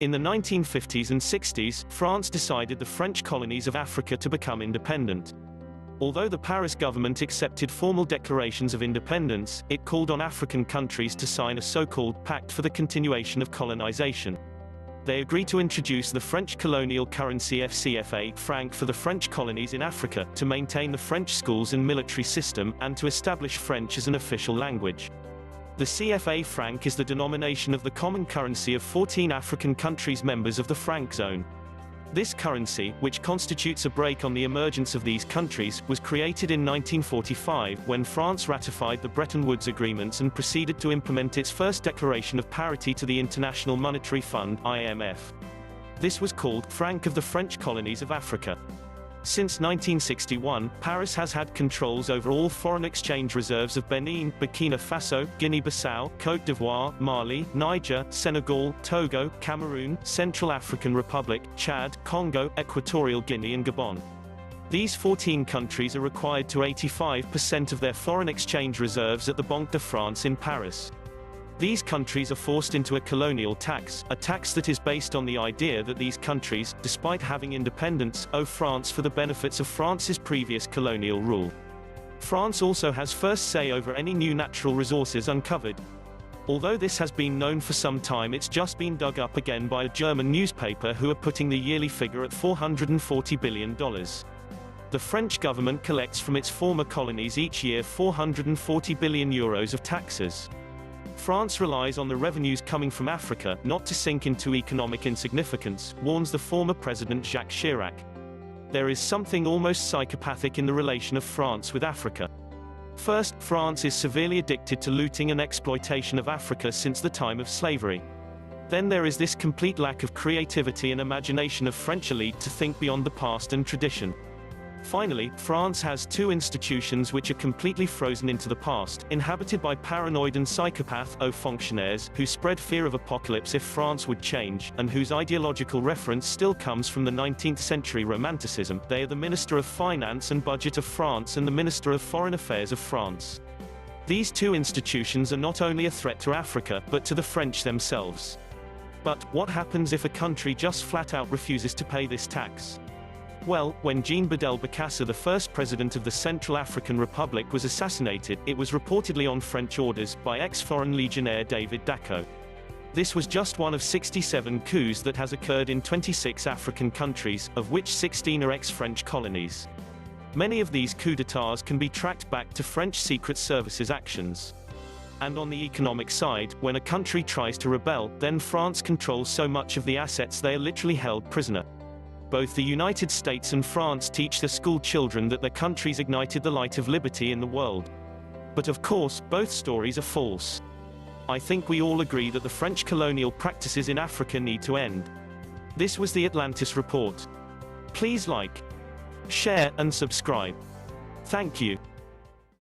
In the 1950s and 60s, France decided the French colonies of Africa to become independent. Although the Paris government accepted formal declarations of independence, it called on African countries to sign a so-called Pact for the Continuation of Colonization. They agreed to introduce the French colonial currency FCFA franc for the French colonies in Africa, to maintain the French schools and military system, and to establish French as an official language. The CFA franc is the denomination of the common currency of 14 African countries members of the franc zone. This currency, which constitutes a brake on the emergence of these countries, was created in 1945, when France ratified the Bretton Woods agreements and proceeded to implement its first declaration of parity to the International Monetary Fund (IMF). This was called Franc of the French Colonies of Africa. Since 1961, Paris has had controls over all foreign exchange reserves of Benin, Burkina Faso, Guinea-Bissau, Côte d'Ivoire, Mali, Niger, Senegal, Togo, Cameroon, Central African Republic, Chad, Congo, Equatorial Guinea and Gabon. These 14 countries are required to 85% of their foreign exchange reserves at the Banque de France in Paris. These countries are forced into a colonial tax, a tax that is based on the idea that these countries, despite having independence, owe France for the benefits of France's previous colonial rule. France also has first say over any new natural resources uncovered. Although this has been known for some time, it's just been dug up again by a German newspaper who are putting the yearly figure at $440 billion. The French government collects from its former colonies each year €440 billion of taxes. France relies on the revenues coming from Africa not to sink into economic insignificance, warns the former President Jacques Chirac. There is something almost psychopathic in the relation of France with Africa. First, France is severely addicted to looting and exploitation of Africa since the time of slavery. Then there is this complete lack of creativity and imagination of French elite to think beyond the past and tradition. Finally, France has two institutions which are completely frozen into the past, inhabited by paranoid and psychopath fonctionaires, who spread fear of apocalypse if France would change, and whose ideological reference still comes from the 19th century Romanticism. They are the Minister of Finance and Budget of France and the Minister of Foreign Affairs of France. These two institutions are not only a threat to Africa, but to the French themselves. But, what happens if a country just flat out refuses to pay this tax? Well, when Jean Bedel Bokassa, the first president of the Central African Republic, was assassinated, it was reportedly on French orders, by ex-Foreign Legionnaire David Dacko. This was just one of 67 coups that has occurred in 26 African countries, of which 16 are ex-French colonies. Many of these coups d'états can be tracked back to French Secret Services actions. And on the economic side, when a country tries to rebel, then France controls so much of the assets they are literally held prisoner. Both the United States and France teach their school children that their countries ignited the light of liberty in the world. But of course, both stories are false. I think we all agree that the French colonial practices in Africa need to end. This was the Atlantis Report. Please like, share, and subscribe. Thank you.